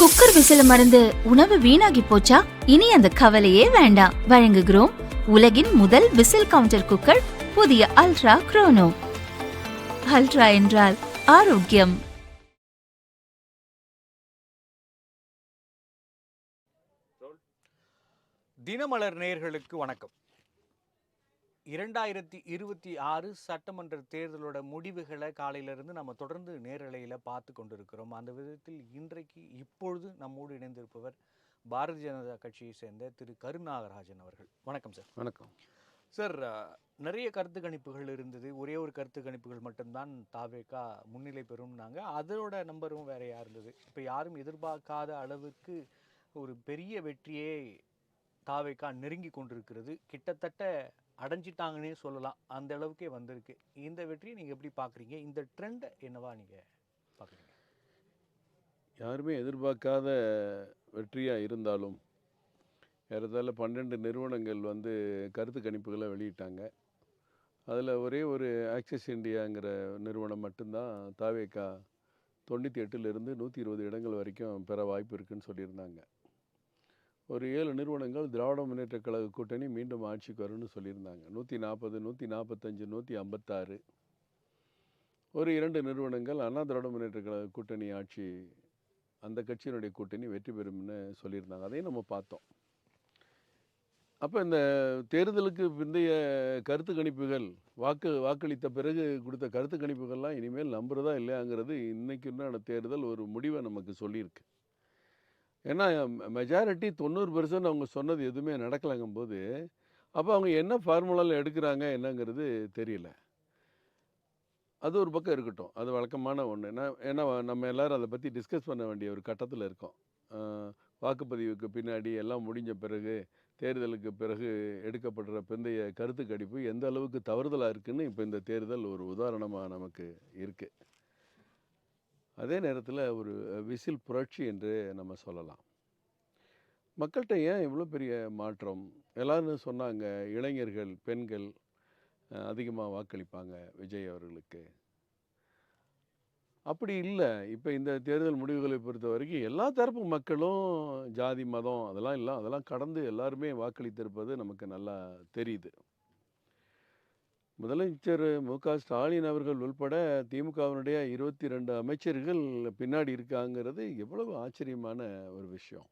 Cooker விசில மறந்து உணவு வீணாகி போச்சா? இனி அந்த கவலையே வேண்டாம். வழங்குகிறோம் உலகின் முதல் விசில் கவுண்டர் குக்கர், புதிய அல்ட்ரா குரோனோ. அல்ட்ரா என்றால் ஆரோக்கியம். தினமலர் நேயர்களுக்கு வணக்கம். 2026 சட்டமன்ற தேர்தலோட முடிவுகளை காலையிலிருந்து நம்ம தொடர்ந்து நேரலையில் பார்த்து கொண்டிருக்கிறோம். அந்த விதத்தில் இன்றைக்கு இப்பொழுது நம்மோடு இணைந்திருப்பவர் பாரதிய ஜனதா கட்சியை சேர்ந்த திரு கருநாகராஜன் அவர்கள். வணக்கம் சார். வணக்கம் சார். நிறைய கருத்து கணிப்புகள் இருந்தது. ஒரே ஒரு கருத்து கணிப்புகள் மட்டும்தான் தாவேகா முன்னிலை பெறும்னாங்க. அதோட நம்பரும் வேறையா இருந்தது. இப்போ யாரும் எதிர்பார்க்காத அளவுக்கு ஒரு பெரிய வெற்றியே தாவேகா நெருங்கி கொண்டிருக்கிறது. கிட்டத்தட்ட அடைஞ்சிட்டாங்கன்னே சொல்லலாம். அந்த அளவுக்கே வந்திருக்கு. இந்த வெற்றியை நீங்கள் எப்படி பார்க்குறீங்க? இந்த ட்ரெண்ட் என்னவா நீங்கள் பார்க்குறீங்க? யாருமே எதிர்பார்க்காத வெற்றியாக இருந்தாலும் ஏறத்தாழ 12 நிறுவனங்கள் கருத்து கணிப்புகளை வெளியிட்டாங்க. அதில் ஒரே ஒரு ஆக்சிஸ் இந்தியாங்கிற நிறுவனம் மட்டும்தான் தாவேகா 98லிருந்து 120 இடங்கள் வரைக்கும் பெற வாய்ப்பு இருக்குன்னு சொல்லியிருந்தாங்க. ஒரு 7 நிறுவனங்கள் திராவிட முன்னேற்ற கழக கூட்டணி மீண்டும் ஆட்சிக்கு வரும்னு சொல்லியிருந்தாங்க. 140, 145, 156. ஒரு 2 நிறுவனங்கள் அண்ணா திராவிட முன்னேற்ற கழக கூட்டணி ஆட்சி, அந்த கட்சியினுடைய கூட்டணி வெற்றி பெறும்னு சொல்லியிருந்தாங்க. அதையும் நம்ம பார்த்தோம். அப்போ இந்த தேர்தலுக்கு பிந்தைய கருத்து கணிப்புகள், வாக்களித்த பிறகு கொடுத்த கருத்து கணிப்புகள்லாம் இனிமேல் நம்புறதா இல்லையாங்கிறது இன்னைக்கு உண்டான தேர்தல் ஒரு முடிவை நமக்கு சொல்லியிருக்கு. ஏன்னா மெஜாரிட்டி 90% அவங்க சொன்னது எதுவுமே நடக்கலைங்கும்போது, அப்போ அவங்க என்ன ஃபார்முலாவில் எடுக்கிறாங்க என்னங்கிறது தெரியல. அது ஒரு பக்கம் இருக்கட்டும், அது வழக்கமான ஒன்று. ஏன்னா நம்ம எல்லோரும் அதை பற்றி டிஸ்கஸ் பண்ண வேண்டிய ஒரு கட்டத்தில் இருக்கோம். வாக்குப்பதிவுக்கு பின்னாடி எல்லாம் முடிஞ்ச பிறகு, தேர்தலுக்கு பிறகு எடுக்கப்படுற பிந்தைய கருத்து கணிப்பு எந்த அளவுக்கு தவறுதலாக இருக்குதுன்னு இப்போ இந்த தேர்தல் ஒரு உதாரணமாக நமக்கு இருக்குது. அதே நேரத்தில் ஒரு விசில் புரட்சி என்று நம்ம சொல்லலாம். மக்கள்கிட்ட ஏன் இவ்வளோ பெரிய மாற்றம்? எல்லாரும் சொன்னாங்க இளைஞர்கள், பெண்கள் அதிகமாக வாக்களிப்பாங்க விஜய் அவர்களுக்கு. அப்படி இல்லை. இப்போ இந்த தேர்தல் முடிவுகளை பொறுத்த வரைக்கும் எல்லா தரப்பு மக்களும் ஜாதி, மதம் அதெல்லாம் கடந்து எல்லாருமே வாக்களித்திருப்பது நமக்கு நல்லா தெரியுது. முதலமைச்சர் மு.க. ஸ்டாலின் அவர்கள் உள்பட திமுகவினுடைய 22 அமைச்சர்கள் பின்னாடி இருக்காங்கிறது எவ்வளவு ஆச்சரியமான ஒரு விஷயம்.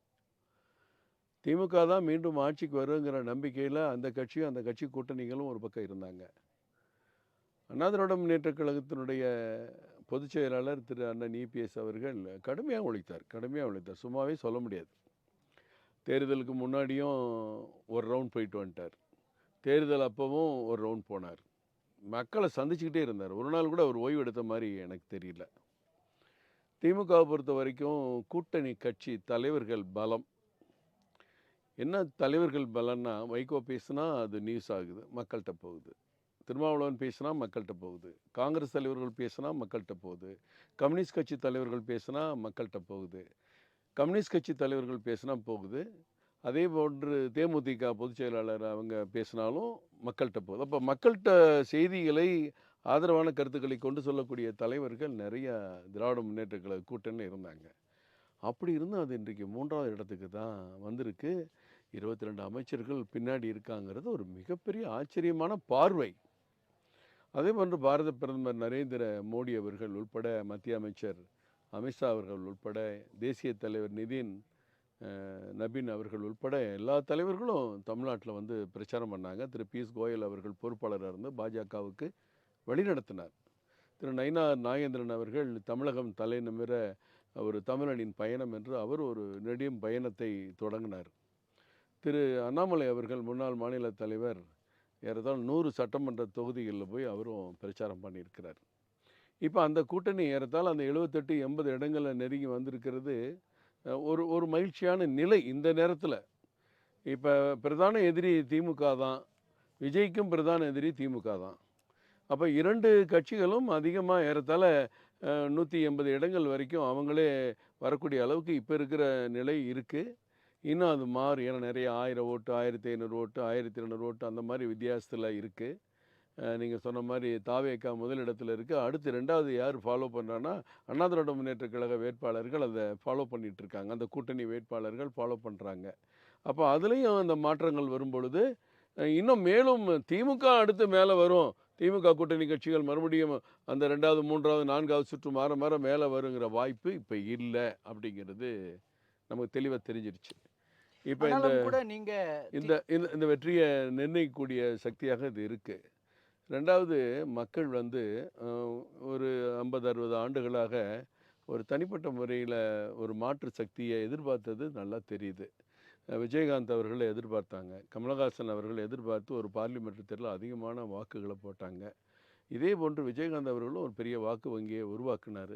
திமுக தான் மீண்டும் ஆட்சிக்கு வருங்கிற நம்பிக்கையில் அந்த கட்சியும் அந்த கட்சி கூட்டணிகளும் ஒரு பக்கம் இருந்தாங்க. அண்ணா திராவிட முன்னேற்ற கழகத்தினுடைய பொதுச் செயலாளர் திரு அண்ணன் இபிஎஸ் அவர்கள் கடுமையாக உழைத்தார். சும்மாவே சொல்ல முடியாது. தேர்தலுக்கு முன்னாடியும் ஒரு ரவுண்ட் போயிட்டு வந்துட்டார். தேர்தல் அப்பவும் ஒரு ரவுண்ட் போனார். மக்களை சந்திச்சுக்கிட்டே இருந்தார். ஒரு நாள் கூட அவர் ஓய்வு எடுத்த மாதிரி எனக்கு தெரியல. திமுகவை பொறுத்த வரைக்கும் கூட்டணி கட்சி தலைவர்கள் பலம். என்ன தலைவர்கள் பலம்னா, வைகோ பேசுனா அது நியூஸ் ஆகுது, மக்கள்கிட்ட போகுது. திருமாவளவன் பேசுனா மக்கள்கிட்ட போகுது. காங்கிரஸ் தலைவர்கள் பேசுனா மக்கள்கிட்ட போகுது. கம்யூனிஸ்ட் கட்சி தலைவர்கள் பேசுனா மக்கள்கிட்ட போகுது. கம்யூனிஸ்ட் கட்சி தலைவர்கள் பேசுனா போகுது. அதே போன்று தேமுதிக பொதுச் செயலாளர் அவங்க பேசினாலும் மக்கள்கிட்ட போகுது. அப்போ மக்கள்கிட்ட செய்திகளை, ஆதரவான கருத்துக்களை கொண்டு சொல்லக்கூடிய தலைவர்கள் நிறைய திராவிட முன்னேற்ற கழக கூட்டணியில் இருந்தாங்க. அப்படி இருந்தும் அது இன்றைக்கு 3வது இடத்துக்கு தான் வந்திருக்கு. 22 அமைச்சர்கள் பின்னாடி இருக்காங்கிறது ஒரு மிகப்பெரிய ஆச்சரியமான பார்வை. அதே போன்று பாரத பிரதமர் நரேந்திர மோடி அவர்கள் உள்பட, மத்திய அமைச்சர் அமித்ஷா அவர்கள் உள்பட, தேசிய தலைவர் நபீன் அவர்கள் உள்பட எல்லா தலைவர்களும் தமிழ்நாட்டில் பிரச்சாரம் பண்ணாங்க. திரு பியூஷ் கோயல் அவர்கள் பொறுப்பாளராக இருந்து பாஜகவுக்கு வழிநடத்தினார். திரு நயினார் நாகேந்திரன் அவர்கள் தமிழகம் தலை நிமிர ஒரு தமிழனின் பயணம் என்று அவர் ஒரு நெடியும் பயணத்தை தொடங்கினார். திரு அண்ணாமலை அவர்கள் முன்னாள் மாநில தலைவர் ஏறத்தாழ 100 சட்டமன்ற தொகுதிகளில் போய் அவரும் பிரச்சாரம் பண்ணியிருக்கிறார். இப்போ அந்த கூட்டணி ஏறத்தாழ அந்த 78-80 இடங்களில் நெருங்கி வந்திருக்கிறது. ஒரு மகிழ்ச்சியான நிலை இந்த நேரத்தில். இப்போ பிரதான எதிரி திமுக தான், விஜய்க்கும் பிரதான எதிரி திமுக தான். அப்போ 2 கட்சிகளும் அதிகமாக ஏறத்தாழ 180 இடங்கள் வரைக்கும் அவங்களே வரக்கூடிய அளவுக்கு இப்போ இருக்கிற நிலை இருக்குது. இன்னும் அது ஏன்னா நிறைய 1000 ஓட்டு, 1500 ஓட்டு, 1200 ஓட்டு அந்த மாதிரி வித்தியாசத்தில் இருக்குது. நீங்கள் சொன்ன மாதிரி தாவேக்கா முதலிடத்தில் இருக்குது. அடுத்து 2வது யார் ஃபாலோ பண்ணுறான்னா, அண்ணா திராவிட முன்னேற்றக் கழக வேட்பாளர்கள் அதை ஃபாலோ பண்ணிட்டு இருக்காங்க. அந்த கூட்டணி வேட்பாளர்கள் ஃபாலோ பண்ணுறாங்க. அப்போ அதுலேயும் அந்த மாற்றங்கள் வரும்பொழுது, இன்னும் மேலும் திமுக அடுத்து மேலே வரும். திமுக கூட்டணி கட்சிகள் மறுபடியும் அந்த 2வது, 3வது, 4வது சுற்று மாற மாற மேலே வருங்கிற வாய்ப்பு இப்போ இல்லை அப்படிங்கிறது நமக்கு தெளிவாக தெரிஞ்சிருச்சு. இப்போ இந்த ஆனாலும் கூட நீங்க இந்த இந்த இந்த வெற்றியை நிர்ணயிக்கக்கூடிய சக்தியாக இது இருக்குது. 2வது மக்கள் வந்து ஒரு 50, 60 ஆண்டுகளாக ஒரு தனிப்பட்ட முறையில் ஒரு மாற்று சக்தியை எதிர்பார்த்தது நல்லா தெரியுது. விஜயகாந்த் அவர்கள் எதிர்பார்த்தாங்க. கமலஹாசன் அவர்கள் எதிர்பார்த்து ஒரு பார்லிமெண்ட் தேர்தலில் அதிகமான வாக்குகளை போட்டாங்க. இதே போன்று விஜயகாந்த் அவர்களும் ஒரு பெரிய வாக்கு வங்கியை உருவாக்குனார்.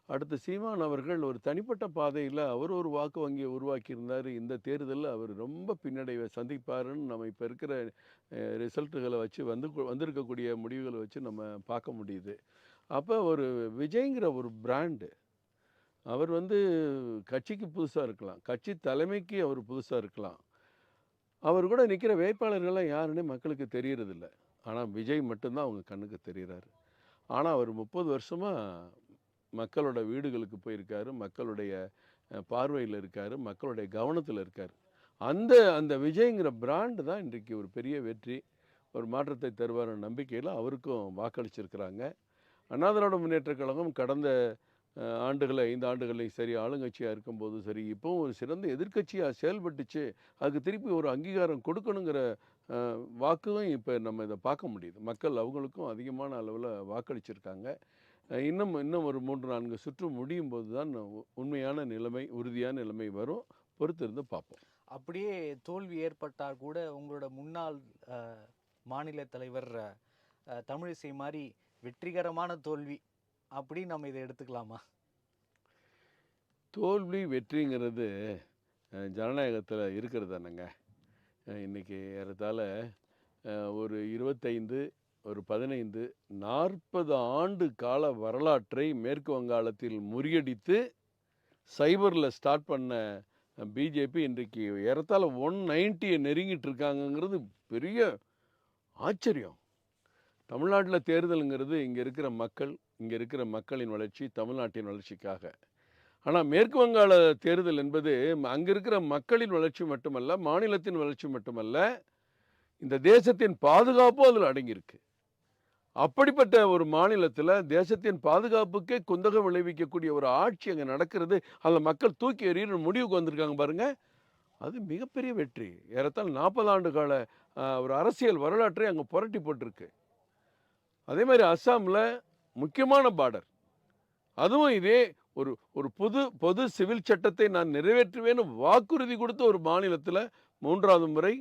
அடுத்து சீமான் அவர்கள் ஒரு தனிப்பட்ட பாதையில் அவர் ஒரு வாக்கு வங்கியை உருவாக்கியிருந்தார். இந்த தேர்தலில் அவர் ரொம்ப பின்னடைவை சந்திப்பாருன்னு நம்ம இப்போ இருக்கிற ரிசல்ட்டுகளை வச்சு வந்திருக்கக்கூடிய முடிவுகளை வச்சு நம்ம பார்க்க முடியுது. அப்போ ஒரு விஜய்ங்கிற ஒரு பிராண்டு, அவர் வந்து கட்சிக்கு புதுசாக இருக்கலாம், கட்சி தலைமைக்கு அவர் புதுசாக இருக்கலாம், அவர் கூட நிற்கிற வேட்பாளர்கள்லாம் யாருன்னு மக்களுக்கு தெரியறதில்ல. ஆனால் விஜய் மட்டும்தான் அவங்க கண்ணுக்கு தெரிகிறாரு. ஆனால் அவர் 30 வருஷமாக மக்களோட வீடுகளுக்கு போயிருக்காரு, மக்களுடைய பார்வையில் இருக்கார், மக்களுடைய கவனத்தில் இருக்கார். அந்த அந்த விஜய்ங்கிற பிராண்டு தான் இன்றைக்கு ஒரு பெரிய வெற்றி, ஒரு மாற்றத்தை தருவார் நம்பிக்கையில் அவருக்கும் வாக்களிச்சிருக்கிறாங்க. அண்ணா திராவிட முன்னேற்றக் கழகம் கடந்த ஆண்டுகளை 5 ஆண்டுகளையும் சரி, ஆளுங்கட்சியாக இருக்கும்போதும் சரி, இப்போவும் ஒரு சிறந்த எதிர்க்கட்சியாக செயல்பட்டுச்சு. அதுக்கு திருப்பி ஒரு அங்கீகாரம் கொடுக்கணுங்கிற வாக்கும் இப்போ நம்ம இதை பார்க்க முடியுது. மக்கள் அவங்களுக்கும் அதிகமான அளவில் வாக்களிச்சிருக்காங்க. இன்னும் ஒரு 3, 4 சுற்று முடியும் போது தான் உண்மையான நிலைமை, உறுதியான நிலைமை வரும். பொறுத்திருந்து பார்ப்போம். அப்படியே தோல்வி ஏற்பட்டால் கூட உங்களோட முன்னாள் மாநில தலைவர் தமிழிசை மாதிரி வெற்றிகரமான தோல்வி அப்படி நம்ம இதை எடுத்துக்கலாமா? தோல்வி வெற்றிங்கிறது ஜனநாயகத்தில் இருக்கிறது தானேங்க. இன்றைக்கி ஏறத்தாழ ஒரு 25, ஒரு 15, 40 ஆண்டு கால வரலாற்றை மேற்கு வங்காளத்தில் முறியடித்து சைபரில் ஸ்டார்ட் பண்ண பிஜேபி இன்றைக்கு ஏறத்தாழ 190 நெருங்கிட்டு இருக்காங்கங்கிறது பெரிய ஆச்சரியம். தமிழ்நாட்டில் தேர்தலுங்கிறது இங்கே இருக்கிற மக்கள், இங்கே இருக்கிற மக்களின் வளர்ச்சி, தமிழ்நாட்டின் வளர்ச்சிக்காக. ஆனால் மேற்கு வங்காள தேர்தல் என்பது அங்கே இருக்கிற மக்களின் வளர்ச்சி மட்டுமல்ல, மாநிலத்தின் வளர்ச்சி மட்டுமல்ல, இந்த தேசத்தின் பாதுகாப்பும் அதில் அடங்கியிருக்கு. அப்படிப்பட்ட ஒரு மாநிலத்தில் தேசத்தின் பாதுகாப்புக்கே குந்தகம் விளைவிக்கக்கூடிய ஒரு ஆட்சி அங்கே நடக்கிறது. அதில் மக்கள் தூக்கி எறிகிற முடிவுக்கு வந்திருக்காங்க பாருங்க. அது மிகப்பெரிய வெற்றி. ஏறத்தாழ 40 ஆண்டு கால ஒரு அரசியல் வரலாற்றை அங்கே புரட்டி போட்டிருக்கு. அதே மாதிரி அஸ்ஸாமில் முக்கியமான பார்டர், அதுவும் இதே ஒரு பொது சிவில் சட்டத்தை நான் நிறைவேற்றுவேன்னு வாக்குறுதி கொடுத்த ஒரு மாநிலத்தில் 3வது முறை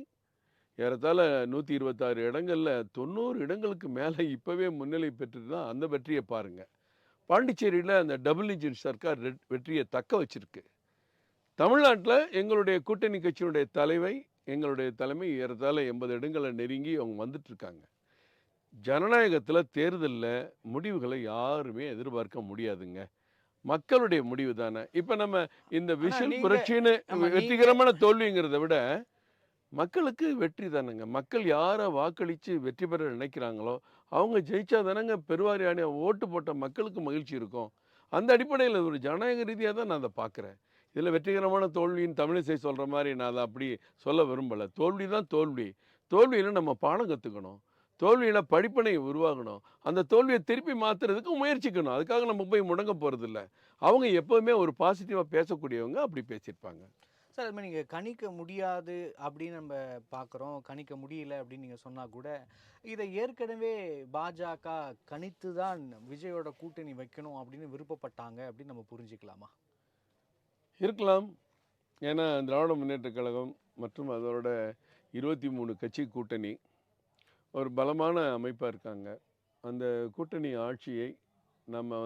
ஏறத்தாழ 126 இடங்களில் 90 இடங்களுக்கு மேலே இப்போவே முன்னிலை பெற்றுதான் அந்த வெற்றியை பாருங்கள். பாண்டிச்சேரியில் அந்த டபுள் இன்ஜின் சர்க்கார் வெற்றியை தக்க வச்சிருக்கு. தமிழ்நாட்டில் எங்களுடைய கூட்டணி கட்சியினுடைய தலைமை ஏறத்தாழ 80 இடங்களை நெருங்கி அவங்க வந்துட்டுருக்காங்க. ஜனநாயகத்தில் தேர்தலில் முடிவுகளை யாருமே எதிர்பார்க்க முடியாதுங்க. மக்களுடைய முடிவு தானே. இப்போ நம்ம இந்த விஷுவல் புரட்சின்னு வெற்றிகரமான தோல்விங்கிறத விட மக்களுக்கு வெற்றி தானேங்க. மக்கள் யாரை வாக்களித்து வெற்றி பெற நினைக்கிறாங்களோ அவங்க ஜெயிச்சா தானேங்க பெருவாரியான ஓட்டு போட்ட மக்களுக்கு மகிழ்ச்சி இருக்கும். அந்த அடிப்படையில் ஒரு ஜனநாயக ரீதியாக தான் நான் அதை பார்க்குறேன். இதில் வெற்றிகரமான தோல்வின்னு தமிழிசை சொல்கிற மாதிரி நான் அதை அப்படி சொல்ல விரும்பலை. தோல்வி தான் தோல்வி. தோல்வியில் நம்ம பாடம் கற்றுக்கணும், தோல்வியில் படிப்பினை உருவாகணும், அந்த தோல்வியை திருப்பி மாற்றுறதுக்கு முயற்சிக்கணும். அதுக்காக நம்ம போய் முடங்க போகிறதில்ல. அவங்க எப்போவுமே ஒரு பாசிட்டிவாக பேசக்கூடியவங்க, அப்படி பேசியிருப்பாங்க. சார், அது மாதிரி நீங்கள் கணிக்க முடியாது அப்படின்னு நம்ம பார்க்குறோம், கணிக்க முடியல அப்படின்னு நீங்கள் சொன்னால் கூட இதை ஏற்கனவே பாஜக கணித்து தான் விஜயோட கூட்டணி வைக்கணும் அப்படின்னு விருப்பப்பட்டாங்க அப்படின்னு நம்ம புரிஞ்சுக்கலாமா? இருக்கலாம். ஏன்னா திராவிட முன்னேற்றக் கழகம் மற்றும் அதோட 23 கட்சி கூட்டணி ஒரு பலமான அமைப்பாக இருக்காங்க. அந்த கூட்டணி ஆட்சியை நம்ம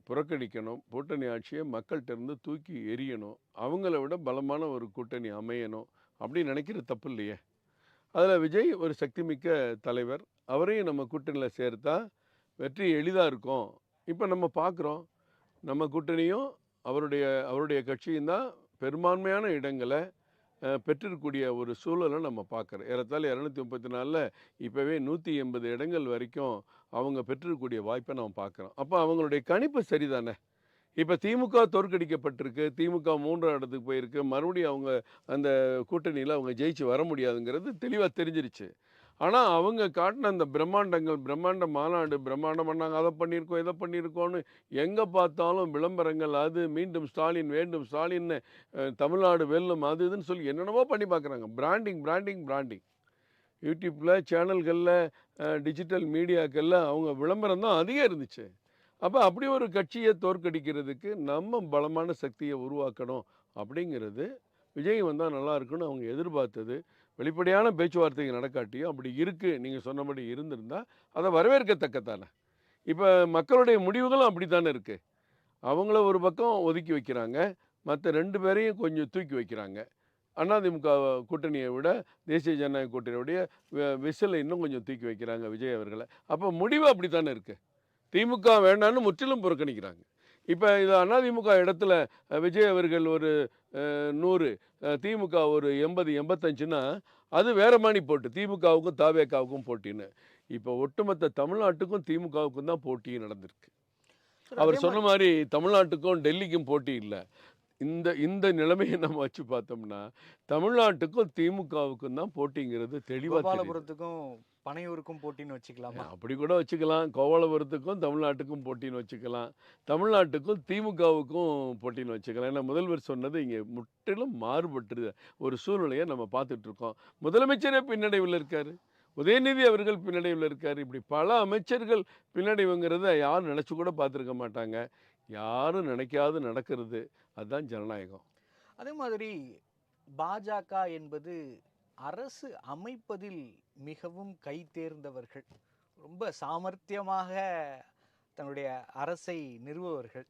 புறக்கணிக்கணும். கூட்டணி ஆட்சியை மக்கள்கிட்ட இருந்து தூக்கி எறியணும். அவங்கள விட பலமான ஒரு கூட்டணி அமையணும் அப்படின்னு நினைக்கிற தப்பு இல்லையே. அதில் விஜய் ஒரு சக்திமிக்க தலைவர். அவரையும் நம்ம கூட்டணியில் சேர்த்தா வெற்றி எளிதாக இருக்கும். இப்போ நம்ம பார்க்குறோம், நம்ம கூட்டணியும் அவருடைய கட்சியும் தான் பெரும்பான்மையான இடங்களை பெற்றிருக்கக்கூடிய ஒரு சூழலை நம்ம பார்க்குறோம். ஏறத்தாழ 234ல் இப்போவே 180 இடங்கள் வரைக்கும் அவங்க பெற்றிருக்கக்கூடிய வாய்ப்பை நம்ம பார்க்குறோம். அப்போ அவங்களுடைய கணிப்பு சரிதானே. இப்போ திமுக தோற்கடிக்கப்பட்டிருக்கு. திமுக 3ஆம் இடத்துக்கு போயிருக்கு. மறுபடியும் அவங்க அந்த கூட்டணியில அவங்க ஜெயிச்சு வர முடியாதுங்கிறது தெளிவா தெரிஞ்சிருச்சு. ஆனா, அவங்க காட்டின அந்த பிரம்மாண்டங்கள், பிரம்மாண்ட மாநாடு, பிரம்மாண்டம் பண்ணாங்க. அத பண்ணியிருக்கோம், இத பண்ணியிருக்கோம்னு எங்க பார்த்தாலும் விளம்பரங்கள், அது மீண்டும் ஸ்டாலின் வேண்டும், ஸ்டாலின்னு தமிழ்நாடு வெல்லும், அது இதுன்னு சொல்லி என்னென்னமோ பண்ணி பார்க்குறாங்க. Branding, branding, branding. யூடியூப்ல, சேனல்கள்ல, டிஜிட்டல் மீடியாக்கள்ல அவங்க விளம்பரம் தான் அதிகம் இருந்துச்சு. அப்ப அப்படி ஒரு கட்சிய தோற்கடிக்கிறதுக்கு நம்ம பலமான சக்திய உருவாக்கணும் அப்படிங்கிறது, விஜய் வந்தா நல்லா இருக்கும்னு அவங்க எதிர்பார்த்தது. வெளிப்படையான பேச்சுவார்த்தைகள் நடக்காட்டியும் அப்படி இருக்கு, நீங்க சொன்னபடி இருந்திருந்தா, அத வரவேற்கத்தக்கதானே. இப்ப மக்களுடைய முடிவுகளும் அப்படித்தானே இருக்கு. அவங்கள ஒரு பக்கம் ஒதுக்கி வைக்கிறாங்க. மத்த 2 பேரையும் கொஞ்சம் தூக்கி வைக்கிறாங்க. அதிமுக கூட்டணிய விட, தேசிய ஜனநாயக கூட்டணியுடைய விசில இன்னும் கொஞ்சம் தூக்கி வைக்கிறாங்க விஜய் அவர்கள. அப்ப முடிவு அப்படித்தானே இருக்கு. திமுக வேண்டான்னு முற்றிலும் புறக்கணிக்கிறாங்க. இப்ப இது அதிமுக இடத்துல விஜய் அவர்கள் ஒரு 100, திமுக ஒரு 80, 85ன்னா அது வேற மாரி போட்டு. திமுகவுக்கும், தாவேகாவுக்கும் போட்டின்னு. இப்ப ஒட்டுமொத்த தமிழ்நாட்டுக்கும் திமுகவுக்கும் தான் போட்டி நடந்திருக்கு. சார் அதே அவர் சொன்ன மாரி மாரி தமிழ்நாட்டுக்கும், டெல்லிக்கும் போட்டி இல்ல. இந்த இந்த நிலைமைய நம்ம வச்சு பார்த்தோம்னா, தமிழ்நாட்டுக்கும் திமுகவுக்கும் தான் போட்டிங்கிறது தெளிவா தெரியுது. கோபாலபுரத்துக்கும் பனையூருக்கும் போட்டின்னு வச்சுக்கலாமா? அப்படி கூட வச்சுக்கலாம். கோபாலபுரத்துக்கும், தமிழ்நாட்டுக்கும் போட்டின்னு வச்சுக்கலாம். தமிழ்நாட்டுக்கும், திமுகவுக்கும் போட்டின்னு வச்சுக்கலாம். ஏன்னா முதல்வர் சொன்னது இங்கே முற்றிலும் மாறுபட்டு ஒரு சூழ்நிலையை நம்ம பார்த்துட்ருக்கோம். முதலமைச்சரே பின்னடைவுல இருக்காரு. உதயநிதி அவர்கள் பின்னடைவுல இருக்காரு. இப்படி பல அமைச்சர்கள் பின்னடைவுங்கிறத யாரும் நினச்சு கூட பார்த்துருக்க மாட்டாங்க. யாரும் நினைக்காது நடக்கிறது. அதுதான் ஜனநாயகம். அதே மாதிரி பாஜக என்பது அரசு அமைப்பதில் மிகவும் கை தேர்ந்தவர்கள். ரொம்ப சாமர்த்தியமாக தன்னுடைய அரசை நிறுவுபவர்கள்.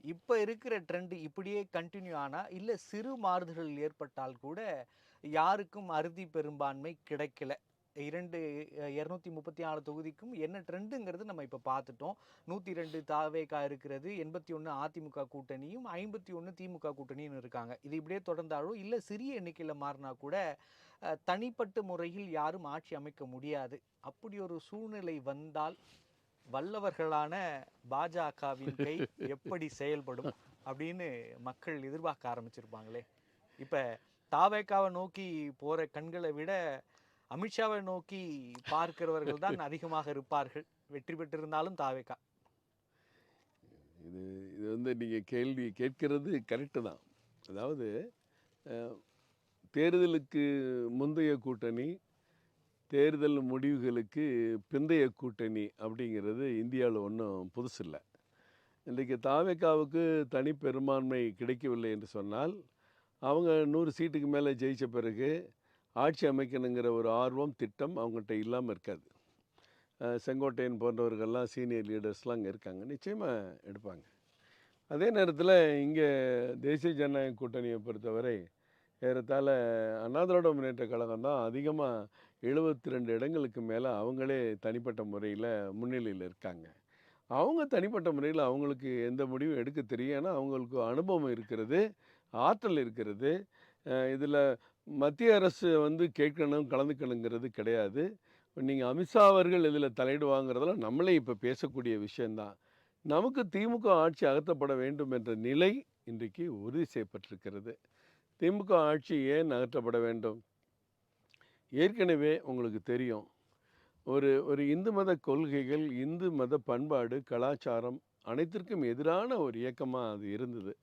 இப்ப இருக்கிற ட்ரெண்ட் இப்படியே கன்டின்யூ ஆனா, இல்ல சிறு மாறுதல்கள் ஏற்பட்டால் கூட யாருக்கும் அறுதி பெரும்பான்மை கிடைக்கல. 234 தொகுதிக்கும் என்ன ட்ரெண்டுங்கிறது நம்ம இப்ப பார்த்துட்டோம். 102 தாவேகா இருக்கிறது, 81 அதிமுக கூட்டணியும், 51 திமுக கூட்டணியும் இருக்காங்க. இது இப்படியே தொடர்ந்தாலும் இல்ல சிறிய எண்ணிக்கையில மாறினா கூட தனிப்பட்ட முறையில் யாரும் ஆட்சி அமைக்க முடியாது. அப்படி ஒரு சூழ்நிலை வந்தால் வல்லவர்களான பாஜகவின் கை எப்படி செயல்படும் அப்படின்னு மக்கள் எதிர்பார்க்க ஆரம்பிச்சிருப்பாங்களே. இப்ப தாவேகாவை நோக்கி போற கண்களை விட அமித்ஷாவை நோக்கி பார்க்கிறவர்கள் தான் அதிகமாக இருப்பார்கள். வெற்றி பெற்றிருந்தாலும் தாவேகா. இது இது வந்து நீங்க கேள்வி கேட்கிறது கரெக்டு தான். அதாவது தேர்தலுக்கு முந்தைய கூட்டணி, தேர்தல் முடிவுகளுக்கு பிந்தைய கூட்டணி அப்படிங்கிறது இந்தியாவில் ஒன்றும் புதுசு இல்லை. இன்றைக்கு தாவேகாவுக்கு தனி பெரும்பான்மை கிடைக்கவில்லை என்று சொன்னால், அவங்க 100 சீட்டுக்கு மேலே ஜெயித்த பிறகு ஆட்சி அமைக்கணுங்கிற ஒரு ஆர்வம், திட்டம் அவங்கள்ட்ட இல்லாமல் இருக்காது. செங்கோட்டையன் போன்றவர்கள்லாம் சீனியர் லீடர்ஸ்லாம் அங்கே இருக்காங்க. நிச்சயமாக எடுப்பாங்க. அதே நேரத்தில் இங்கே தேசிய ஜனநாயக கூட்டணியை பொறுத்தவரை ஏறத்தாழ அண்ணா திராவிட முன்னேற்ற கழகம் தான் அதிகமாக 72 இடங்களுக்கு மேலே அவங்களே தனிப்பட்ட முறையில் முன்னிலையில் இருக்காங்க. அவங்க தனிப்பட்ட முறையில் அவங்களுக்கு எந்த முடிவும் எடுக்க தெரியும். ஏன்னா அவங்களுக்கு அனுபவம் இருக்கிறது, ஆற்றல் இருக்கிறது. இதில் மத்திய அரசு வந்து கேட்கணும், கலந்துக்கணுங்கிறது கிடையாது. நீங்கள் அமித்ஷா அவர்கள் இதில் தலையிடுவாங்கிறதெல்லாம் நம்மளே இப்போ பேசக்கூடிய விஷயந்தான். நமக்கு திமுக ஆட்சி அகற்றப்பட வேண்டும் என்ற நிலை இன்றைக்கு உறுதி செய்யப்பட்டிருக்கிறது. திமுக ஆட்சி ஏன் அகற்றப்பட வேண்டும்? ஏற்கனவே உங்களுக்கு தெரியும், ஒரு ஒரு இந்து மத கொள்கைகள், இந்து மத பண்பாடு, கலாச்சாரம் அனைத்திற்கும் எதிரான ஒரு இயக்கமாக அது இருந்தது.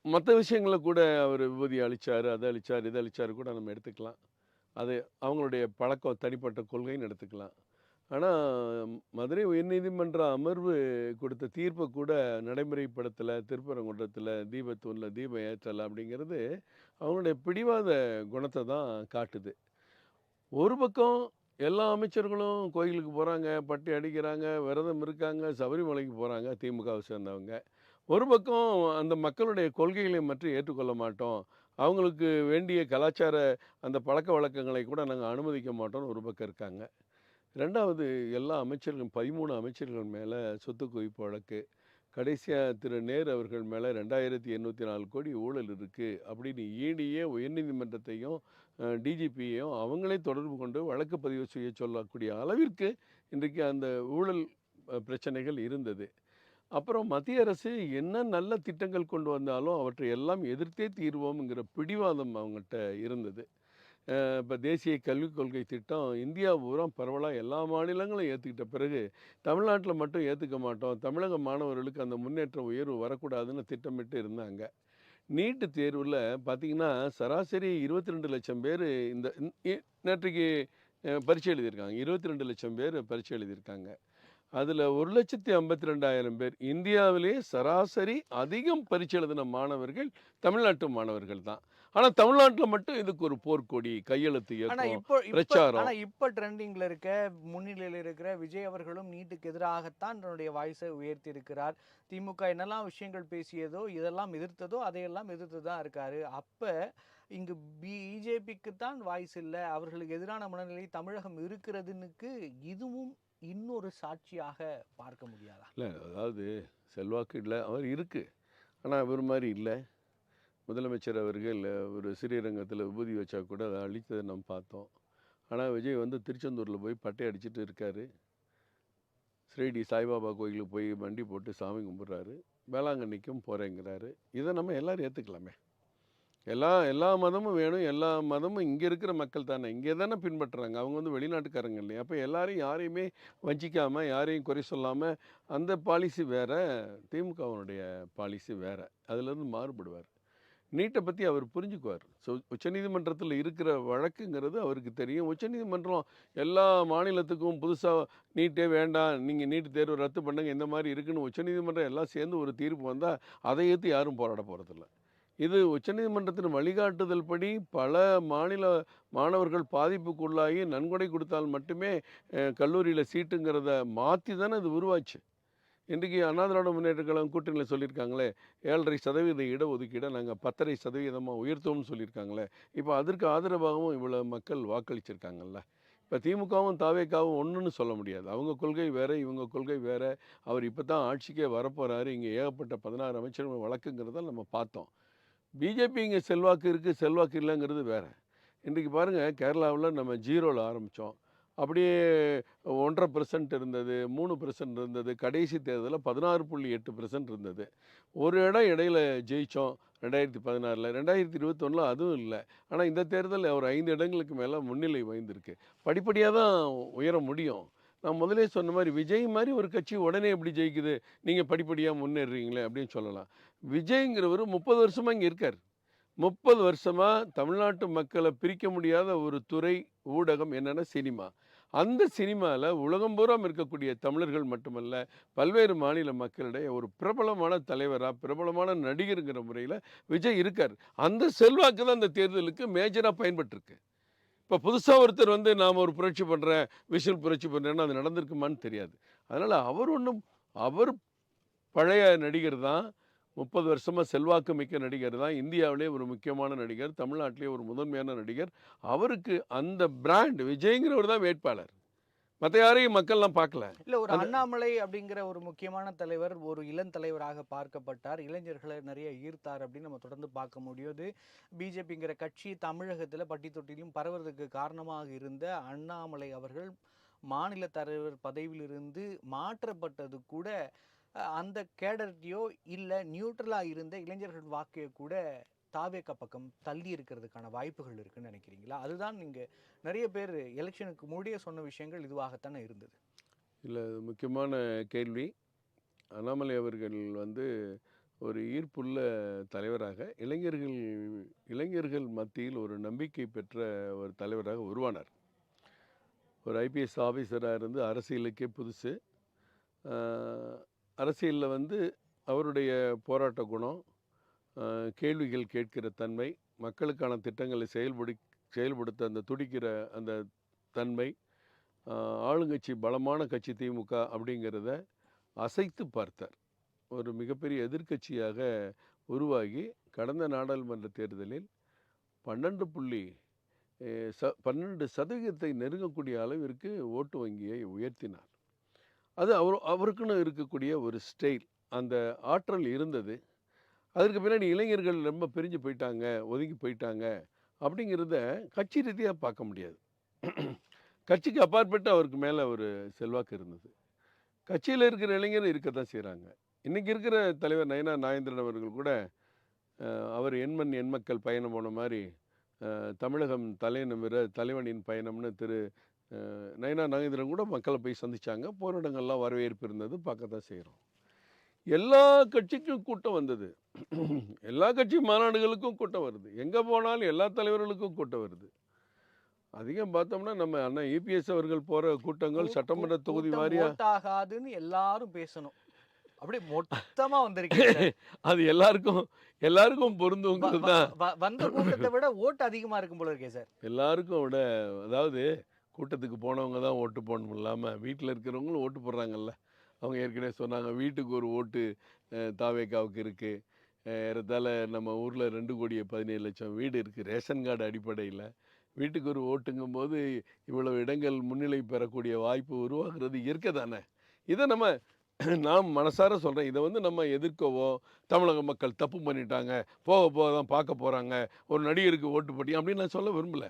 மற்ற விஷயங்களை கூட அவர் விபூதி அளித்தார், அதை அளித்தார், இதை அளித்தார் கூட நம்ம எடுத்துக்கலாம். அது அவங்களுடைய பழக்கம், தனிப்பட்ட கொள்கைன்னு எடுத்துக்கலாம். ஆனால் மதுரை உயர்நீதிமன்ற அமர்வு கொடுத்த தீர்ப்பை கூட நடைமுறைப்படுத்தலை. திருப்பரங்குன்றத்தில் தீபத்தூணில் தீபம் ஏற்றலை அப்படிங்கிறது அவங்களுடைய பிடிவாத குணத்தை தான் காட்டுது. ஒரு பக்கம் எல்லா அமைச்சர்களும் கோயிலுக்கு போகிறாங்க, பட்டி அடிக்கிறாங்க, விரதம் இருக்காங்க, சபரிமலைக்கு போகிறாங்க திமுகவை சேர்ந்தவங்க. ஒரு பக்கம் அந்த மக்களுடைய கொள்கைகளை மட்டும் ஏற்றுக்கொள்ள மாட்டோம், அவங்களுக்கு வேண்டிய கலாச்சார அந்த பழக்க வழக்கங்களை கூட நாங்கள் அனுமதிக்க மாட்டோம்னு ஒரு பக்கம் இருக்காங்க. ரெண்டாவது, எல்லா அமைச்சர்களும் 13 அமைச்சர்கள் மேலே சொத்து குவிப்பு வழக்கு, கடைசியாக திரு நேரு அவர்கள் மேலே 2804 கோடி ஊழல் இருக்குது அப்படின்னு ஈடியே உயர்நீதிமன்றத்தையும் டிஜிபியையும் அவங்களே தொடர்பு கொண்டு வழக்கு பதிவு செய்ய சொல்லக்கூடிய அளவிற்கு இன்றைக்கு அந்த ஊழல் பிரச்சனைகள் இருந்தது. அப்புறம் மத்திய அரசு என்ன நல்ல திட்டங்கள் கொண்டு வந்தாலும் அவற்றை எல்லாம் எதிர்த்தே தீர்வோம்ங்கிற பிடிவாதம் அவங்கள்ட்ட இருந்தது. இப்போ தேசிய கல்விக் கொள்கை திட்டம் இந்தியா பூரா பரவலாக எல்லா மாநிலங்களும் ஏற்றுக்கிட்ட பிறகு தமிழ்நாட்டில் மட்டும் ஏற்றுக்க மாட்டோம், தமிழக மாணவர்களுக்கு அந்த முன்னேற்ற உயர்வு வரக்கூடாதுன்னு திட்டமிட்டு இருந்தாங்க. நீட்டு தேர்வில் பார்த்திங்கன்னா சராசரி 22 லட்சம் பேர் இந்த நேற்றைக்கு பரீட்சை எழுதியிருக்காங்க. 22 லட்சம் பேர் பரீட்சை எழுதியிருக்காங்க. அதில் 1,52,000 பேர் இந்தியாவிலேயே சராசரி அதிகம் பரீட்சை எழுதின மாணவர்கள் தமிழ்நாட்டு மாணவர்கள் தான். ஆனால் தமிழ்நாட்டில் மட்டும் இதுக்கு ஒரு போர்க்கொடி, கையெழுத்து இயக்கம், பிரச்சாரம். ஆனால் இப்போ ட்ரெண்டிங்கில் இருக்க முன்னிலையில் இருக்கிற விஜய் அவர்களும் நீட்டுக்கு எதிராகத்தான் தன்னுடைய வாய்ஸை உயர்த்தி இருக்கிறார். திமுக என்னெல்லாம் விஷயங்கள் பேசியதோ இதெல்லாம் எதிர்த்ததோ அதையெல்லாம் எதிர்த்து தான் இருக்காரு. அப்போ இங்கு பிஜேபிக்கு தான் வாய்ஸ் இல்லை, அவர்களுக்கு எதிரான மனநிலை தமிழகம் இருக்கிறதுனுக்கு இதுவும் இன்னொரு சாட்சியாக பார்க்க முடியாதா? இல்லை, அதாவது செல்வாக்கு இல்லை, அவர் இருக்குது, ஆனால் அவர் மாதிரி இல்லை. முதலமைச்சர் அவர்கள் ஒரு ஸ்ரீரங்கத்தில் விபூதி வச்சா கூட அதை அழித்ததை நம்ம பார்த்தோம். ஆனால் விஜய் வந்து திருச்செந்தூரில் போய் பட்டை அடிச்சுட்டு இருக்கார். ஸ்ரீடி சாய்பாபா கோயிலுக்கு போய் வண்டி போட்டு சாமி கும்பிட்றாரு. வேளாங்கண்ணிக்கும் போகிறேங்கிறாரு. இதை நம்ம எல்லோரும் ஏற்றுக்கலாமே. எல்லா மதமும் வேணும், எல்லா மதமும் இங்கே இருக்கிற மக்கள் தானே, இங்கே தானே பின்பற்றுறாங்க. அவங்க வந்து வெளிநாட்டுக்காரங்க இல்லையா? அப்போ எல்லாரையும் யாரையுமே வஞ்சிக்காமல், யாரையும் குறை சொல்லாமல், அந்த பாலிசி வேறு, திமுகவனுடைய பாலிசி வேறு, அதிலேருந்து மாறுபடுவார். நீட்டை பற்றி அவர் புரிஞ்சுக்குவார். ஸோ உச்சநீதிமன்றத்தில் இருக்கிற வழக்குங்கிறது அவருக்கு தெரியும். உச்சநீதிமன்றம் எல்லா மாநிலத்துக்கும் புதுசாக நீட்டே வேண்டாம், நீங்கள் நீட்டு தேர்வு ரத்து பண்ணுங்க, இந்த மாதிரி இருக்குன்னு உச்சநீதிமன்றம் எல்லாம் சேர்ந்து ஒரு தீர்ப்பு வந்தால் அதை ஏற்று யாரும் போராட போகிறதில்ல. இது உச்சநீதிமன்றத்தின் வழிகாட்டுதல் படி பல மாநில மாணவர்கள் பாதிப்புக்குள்ளாகி நன்கொடை கொடுத்தால் மட்டுமே கல்லூரியில் சீட்டுங்கிறத மாற்றி தானே இது உருவாச்சு. இன்றைக்கி அண்ணா திராவிட முன்னேற்ற கழகம் கூட்டணியில் சொல்லியிருக்காங்களே 7.5% இடஒதுக்கீடை நாங்கள் 10.5% உயர்த்தோம்னு சொல்லியிருக்காங்களே. இப்போ அதற்கு ஆதரவாகவும் இவ்வளோ மக்கள் வாக்களிச்சிருக்காங்கல்ல. இப்போ திமுகவும் தாவேக்காவும் ஒன்றுன்னு சொல்ல முடியாது. அவங்க கொள்கை வேறு, இவங்க கொள்கை வேறு. அவர் இப்போ தான் ஆட்சிக்கே வரப்போகிறாரு. இங்கே ஏகப்பட்ட 16 அமைச்சர்கள் வழக்குங்கிறத நம்ம பார்த்தோம். பிஜேபி இங்கே செல்வாக்கு இருக்குது, செல்வாக்கு இல்லைங்கிறது வேறு. இன்றைக்கி பாருங்கள், கேரளாவில் நம்ம 0ல் ஆரம்பித்தோம், அப்படியே 1.5% இருந்தது, 3% இருந்தது, கடைசி தேர்தலில் 16.8% இருந்தது. ஒரு இடம் இடையில் ஜெயித்தோம் 2016. 2021 அதுவும் இல்லை. ஆனால் இந்த தேர்தல் ஒரு 5 இடங்களுக்கு மேலே முன்னிலை வாய்ந்திருக்கு. படிப்படியாக தான் உயர முடியும். நான் முதலே சொன்ன மாதிரி விஜய் மாதிரி ஒரு கட்சி உடனே எப்படி ஜெயிக்குது, நீங்கள் படிப்படியாக முன்னேறீங்களே அப்படின்னு சொல்லலாம். விஜய்ங்கிறவர் 30 வருஷமாக இங்கே இருக்கார். 30 வருஷமாக தமிழ்நாட்டு மக்களை பிரிக்க முடியாத ஒரு துறை, ஊடகம் என்னென்னா சினிமா. அந்த சினிமாவில் உலகம் பூரா இருக்கக்கூடிய தமிழர்கள் மட்டுமல்ல, பல்வேறு மாநில மக்களிடையே ஒரு பிரபலமான தலைவராக, பிரபலமான நடிகருங்கிற முறையில் விஜய் இருக்கார். அந்த செல்வாக்கு தான் அந்த தேர்தலுக்கு மேஜராக பயன்பட்டுருக்கு. இப்போ புதுசாக ஒருத்தர் வந்து நாம் ஒரு புரட்சி பண்ணுறேன், விஷுவல் புரட்சி பண்ணுறேன்னா அது நடந்திருக்குமான்னு தெரியாது. அதனால் அவர் பழைய நடிகர் தான், 30 வருஷமாக செல்வாக்கு மிக்க நடிகர் தான், இந்தியாவிலே ஒரு முக்கியமான நடிகர், தமிழ்நாட்டிலே ஒரு முதன்மையான நடிகர். அவருக்கு அந்த பிராண்ட் விஜய்ங்கிறவர் தான் வேட்பாளர். மற்ற யாரையும் மக்கள்லாம் பார்க்கல. இல்லை, ஒரு அண்ணாமலை அப்படிங்கிற ஒரு முக்கியமான தலைவர் ஒரு இளம் தலைவராக பார்க்கப்பட்டார், இளைஞர்களை நிறைய ஈர்த்தார் அப்படின்னு நம்ம தொடர்ந்து பார்க்க முடியுது. பிஜேபிங்கிற கட்சி தமிழகத்தில் பட்டி தொட்டிலும் பரவுறதுக்கு காரணமாக இருந்த அண்ணாமலை அவர்கள் மாநில தலைவர் பதவியிலிருந்து மாற்றப்பட்டது கூட அந்த கேடர்ட்டியோ இல்லை நியூட்ரலாக இருந்த இளைஞர்கள் வாக்கையோ கூட தாவேக்கா பக்கம் தள்ளி இருக்கிறதுக்கான வாய்ப்புகள் இருக்குன்னு நினைக்கிறீங்களா? அதுதான் நீங்கள் நிறைய பேர் எலெக்ஷனுக்கு முன்னாடியே சொன்ன விஷயங்கள் இதுவாகத்தானே இருந்தது. இல்லை, முக்கியமான கேள்வி. அண்ணாமலை அவர்கள் வந்து ஒரு ஈர்ப்புள்ள தலைவராக இளைஞர்கள் மத்தியில் ஒரு நம்பிக்கை பெற்ற ஒரு தலைவராக உருவானார். ஒரு ஐபிஎஸ் ஆஃபீஸராக இருந்து அரசியலுக்கே புதுசு. அரசியலில் வந்து அவருடைய போராட்ட குணம், கேள்விகள் கேட்கிற தன்மை, மக்களுக்கான திட்டங்களை செயல்படுத்த அந்த துடிக்கிற அந்த தன்மை, ஆளுங்கட்சி பலமான கட்சி திமுக அப்படிங்கிறத அசைத்து பார்த்தார். ஒரு மிகப்பெரிய எதிர்க்கட்சியாக உருவாகி கடந்த நாடாளுமன்ற தேர்தலில் 12% நெருங்கக்கூடிய அளவிற்கு ஓட்டு வங்கியை உயர்த்தினார். அது அவருக்குன்னு இருக்கக்கூடிய ஒரு ஸ்டைல். அந்த ஆற்றல் இருந்தது. அதற்கு பின்னாடி இளைஞர்கள் ரொம்ப பிரிஞ்சு போயிட்டாங்க, ஒதுங்கி போயிட்டாங்க அப்படிங்கிறத கட்சி ரீதியா பார்க்க முடியாது. கட்சிக்கு அப்பாற்பட்டு அவருக்கு மேல ஒரு செல்வாக்கு இருந்தது. கட்சியில இருக்கிற இளைஞர் இருக்கத்தான் செய்றாங்க. இன்னைக்கு இருக்கிற தலைவர் நயினா நாகேந்திரன் அவர்கள் கூட அவர் எண்மண் எண்மக்கள் பயணம் போன மாரி, தமிழகம் தலைநிமிர தலைவனின் பயணம்னு நயினா நாகேந்திரன் கூட மக்கள போய் சந்திச்சாங்க. போற இடங்கள்லாம் வரவேற்பு இருந்தது. பார்க்கத்தான் செய்றோம். எல்லா கட்சிக்கும் கூட்டம் வந்தது. எல்லா கட்சி மாநாடுகளுக்கும் கூட்டம் வருது. எங்க போனாலும் எல்லா தலைவர்களுக்கும் கூட்டம் வருது. அதிகம் பார்த்தோம்னா, நம்ம அண்ணன் இபிஎஸ் அவர்கள் போற கூட்டங்கள் சட்டமன்ற தொகுதி கூட்டம் வாரியா ஓட்டாகாதுன்னு எல்லாரும் பேசணும். அப்படியே மொத்தமா வந்திருக்கீங்க சார். அது எல்லாருக்கும் எல்லாருக்கும் வ பொருந்துங்கிறது வ தான். வ வந்த கூட்டத்த விட ஓட்டு அதிகமா இருக்கும் போல இருக்கே சார். எல்லாருக்கும் விட அதாவது கூட்டத்துக்கு போனவங்க தான் ஓட்டு போடணும் இல்லாம, வீட்ல இருக்கிறவங்களும் ஓட்டு போடுறாங்கல்ல. அவங்க ஏற்கனவே சொன்னாங்க, வீட்டுக்கு ஒரு ஓட்டு தாவேகாவுக்கு இருக்கு. ஏறத்தாழ நம்ம ஊர்ல 2,17,00,000 வீடு இருக்கு. ரேஷன் கார்டு அடிப்படையில. வீட்டுக்கு ஒரு ஓட்டுங்கும்போது, இவ்வளவு இடங்கள் முன்னிலை பெறக்கூடிய வாய்ப்பு உருவாகுறது இயற்கை தானே! இத நான் மனசார சொல்றேன். இத நம்ம எதிர்க்கவோ, தமிழக மக்கள் தப்பு பண்ணிட்டாங்க, போக போக தான் பார்க்க போறாங்க, ஒரு நடிகருக்கு ஓட்டு போட்டீங்க அப்படின்னு நான் சொல்ல விரும்பல.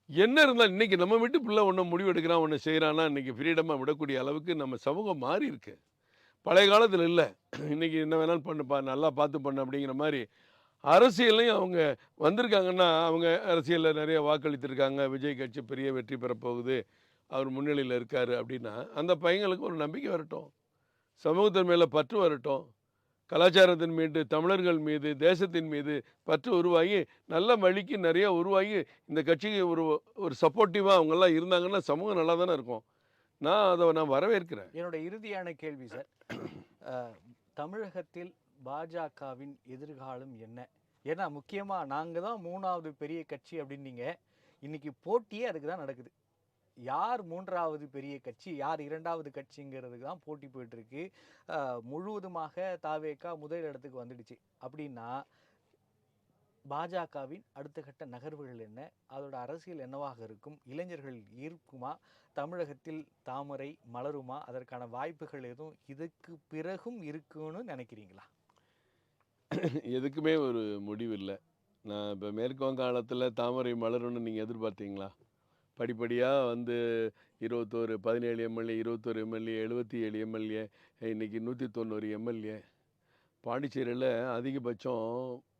என்ன இருந்தாலும் இன்னைக்கு நம்ம வீட்டு பிள்ளை ஒண்ணு முடிவெடுக்கிறான், ஒண்ணு செய்றான்னா, இன்னைக்கு ஃப்ரீடமா விடக்கூடிய அளவுக்கு நம்ம சமூகம் மாறியிருக்கு. பழைய காலத்துல இல்ல. இன்னைக்கு என்ன வேணாலும் பண்ணுப்பா, நல்லா பார்த்து பண்ணு அப்படிங்கிற மாரி, அரசியல்லையும் அவங்க வந்திருக்காங்கன்னா, அவங்க அரசியல்ல நெறைய வாக்களித்திருக்காங்க. விஜய் கட்சி பெரிய வெற்றி பெறப் போகுது. அவர் முன்னிலையில இருக்காரு அப்படின்னா, அந்த பையங்களுக்கு ஒரு நம்பிக்கை வரட்டும். சமூகத்தின் மேல பற்று வரட்டும். கலாச்சாரத்தின் மீது, தமிழர்கள் மீது, தேசத்தின் மீது பற்று உருவாகி, நல்ல வழிக்கு நெறைய உருவாகி, இந்த கட்சிக்கு ஒரு ஒரு சப்போர்ட்டிவா அவங்கலாம் இருந்தாங்கன்னா, சமூகம் நல்லா தானே இருக்கும். நான் வரவேற்கிறேன். என்னோட இறுதியான கேள்வி சார். அ தமிழகத்தில் பாஜகவின் எதிர்காலம் என்ன? ஏன்னா முக்கியமா நாங்க தான் 3வது பெரிய கட்சி அப்படின்னீங்க. இன்னைக்கு போட்டியே அதுக்கு தான் நடக்குது. யார் 3வது பெரிய கட்சி, யார் 2வது கட்சிங்கிறதுக்கு தான் போட்டி போயிட்டு இருக்கு. முழுவதுமாக தாவேகா முதல் இடத்துக்கு வந்துடுச்சு. அப்படின்னா பாஜகவின் அடுத்த கட்ட நகர்வுகள் என்ன? அதோட அரசியல் என்னவாக இருக்கும்? இளைஞர்கள் ஈர்க்குமா? தமிழகத்தில் தாமரை மலருமா? அதற்கான வாய்ப்புகள் எதுவும் இதுக்கு பிறகும் இருக்குன்னு நினைக்கிறீங்களா? எதுக்குமே ஒரு முடிவு இல்ல. நான் இப்ப மேற்கு வங்காளத்தில தாமரை மலரும்னு நீங்க எதிர்பார்த்தீங்களா? படிப்படியா 21 17 எம்எல்ஏ, 21 எம்எல்ஏ, 77 எம்எல்ஏ, இன்னைக்கு 190 எம்எல்ஏ. பாண்டிச்சேரியில அதிகபட்சம்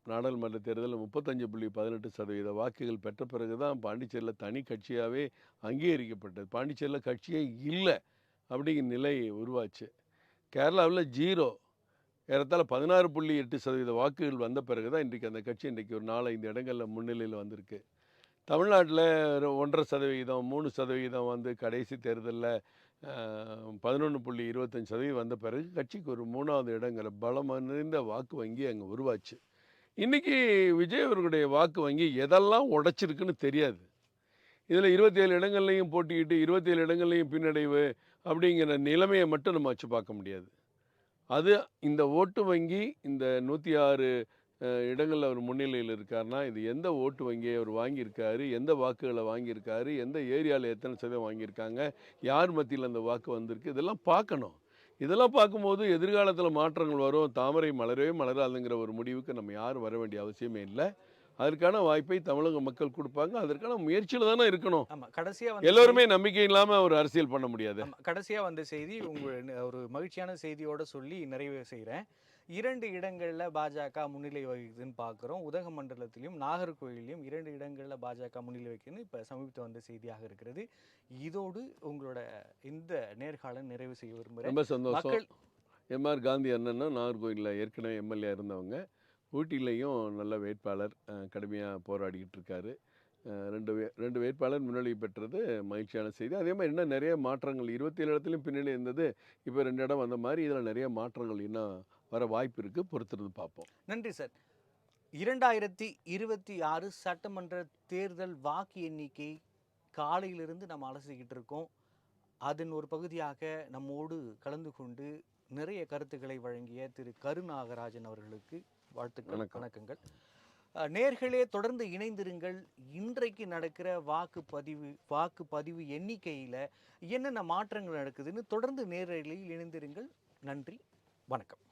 நாடாளுமன்ற தேர்தல்ல 35.18% வாக்குகள் பெற்ற பிறகு தான் பாண்டிச்சேரியில தனி கட்சியாவே அங்கீகரிக்கப்பட்டது. பாண்டிச்சேரியில கட்சியே இல்ல அப்படிங்கிற நிலை உருவாச்சு. கேரளாவுல 0. ஏறத்தாழ 16.8% வாக்குகள் வந்த பிறகு தான் இன்றைக்கு அந்த கட்சி இன்றைக்கு ஒரு 4, 5 இடங்கள்ல முன்னிலையில வந்திருக்கு. தமிழ்நாட்டில 1.5%, 3% கடைசி தேர்தல்ல 11.25% வந்த பிறகு கட்சிக்கு ஒரு 3வது இடங்கிற பலம் நிறைந்த வாக்கு வங்கி அங்க உருவாச்சு. இன்னைக்கு விஜய் அவர்களுடைய வாக்கு வங்கி எதெல்லாம் உடைச்சிருக்குன்னு தெரியாது. இதுல 27 இடங்கள்லயும் போட்டியிட்டு 27 இடங்கள்லயும் பின்னடைவு அப்படிங்கிற நிலைமையை மட்டும் நம்ம வச்சு பார்க்க முடியாது. அது இந்த ஓட்டு வங்கி இந்த 106 இடங்கள்ல அவர் முன்னிலையில் இருக்காருன்னா, இது எந்த ஓட்டு வங்கியை அவர் வாங்கியிருக்காரு, எந்த வாக்குகளை வாங்கியிருக்காரு, எந்த ஏரியாவில் எத்தனை சதவீதம் வாங்கியிருக்காங்க, யார் மத்தியில் அந்த வாக்கு வந்திருக்கு, இதெல்லாம் பார்க்கணும். இதெல்லாம் பார்க்கும்போது எதிர்காலத்தில் மாற்றங்கள் வரும். தாமரை மலரவே மலராதுங்கிற ஒரு முடிவுக்கு நம்ம யாரும் வர வேண்டிய அவசியமே இல்லை. அதற்கான வாய்ப்பை தமிழக மக்கள் கொடுப்பாங்க. அதற்கான முயற்சியில் தானே இருக்கணும். ஆமா, கடைசியா வந்து எல்லோருமே நம்பிக்கை இல்லாம ஒரு அரசியல் பண்ண முடியாது. ஆமா, கடைசியா வந்த செய்தி ஒரு மகிழ்ச்சியான செய்தியோட சொல்லி நிறைவு செய்கிறேன். 2 இடங்கள்ல பாஜக முன்னிலை வகிக்குதுன்னு பார்க்குறோம். உதகமண்டலத்திலும் நாகர்கோவிலையும் 2 இடங்கள்ல பாஜக முன்னிலை வகிக்குதுன்னு இப்போ சமீபத்தில் வந்த செய்தியாக இருக்கிறது. இதோடு உங்களோட இந்த நேர்காணல் நிறைவு செய்ய விரும்புகிறேன். ரொம்ப சந்தோஷம். மக்கள் எம்ஆர் காந்தி அண்ணன்னா நாகர்கோவிலில் ஏற்கனவே எம்எல்ஏ இருந்தவங்க. ஊட்டிலையும் நல்ல வேட்பாளர் கடுமையாக போராடிக்கிட்டு இருக்காரு. 2 வேட்பாளர் முன்னிலை பெற்றது மகிழ்ச்சியான செய்தி. அதே மாதிரி இன்னும் நிறைய மாற்றங்கள் 27 இடத்துலையும் பின்னணி இருந்தது. இப்போ 2 இடம் வந்த மாதிரி இதில் நிறைய மாற்றங்கள் இன்னும் வர வாய்ப்பு இருக்குது. பொறுத்திருந்து பார்ப்போம். நன்றி சார். 2026 சட்டமன்ற தேர்தல் வாக்கு எண்ணிக்கை காலையிலிருந்து நம்ம அலசிக்கிட்டு இருக்கோம். அதன் ஒரு பகுதியாக நம்மோடு கலந்து கொண்டு நிறைய கருத்துக்களை வழங்கிய திரு கருநாகராஜன் அவர்களுக்கு வாழ்த்துக்கள், வணக்கங்கள். நேர்களே, தொடர்ந்து இணைந்திருங்கள். இன்றைக்கு நடக்கிற வாக்குப்பதிவு எண்ணிக்கையில் என்னென்ன மாற்றங்கள் நடக்குதுன்னு தொடர்ந்து நேரலையில் இணைந்திருங்கள். நன்றி, வணக்கம்.